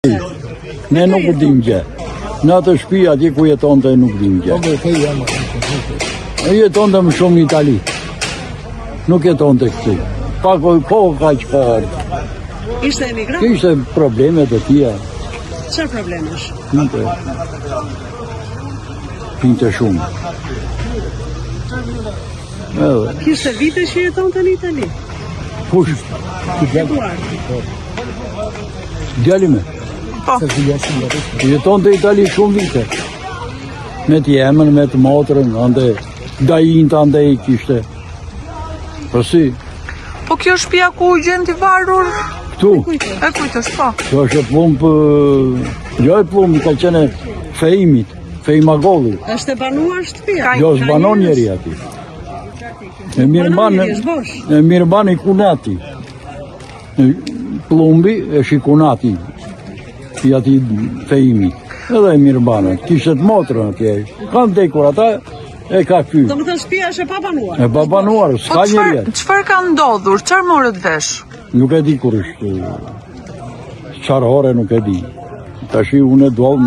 Ne nuk dim gjë. Në atë shtëpi atje ku jetonte nuk dim gjë. Jetonte më shumë në Itali. Nuk jetonte këtu. Pak kohë ka që ka ardhur. Ishte emigrant? Kishte probleme të tjera. Çfarë problemesh? Pinte shumë. Edhe. Kishte vite që jetonte në Itali? Kush? Eduard. Djali me. Po. Jetonte në Itali shumë vite. Me të jemën, me të motrën, ande dajin të ande i kishte. Po si? Po kjo shtëpia ku u gjen ti varur? Këtu. E kujtosh, po. Kjo është plumb, jo e plumb, ka qenë fejimit, fejmagolli. Është e banuar shtëpia? Jo, s'banon njeri ati. E mirëban i kunati. Plumbi e shikunati. I ati fejimit. Edhe e mirëbanët. Kishtë të motrën atje. Kanë dekur ata, e ka ky. Do më thënë shtëpia është e pabanuar? E pabanuar, s'ka njeri atë. Çfarë ka ndodhur? Çfarë morët vesh? Nuk e di kur është. Qarë ore nuk e di. Tashi unë e duam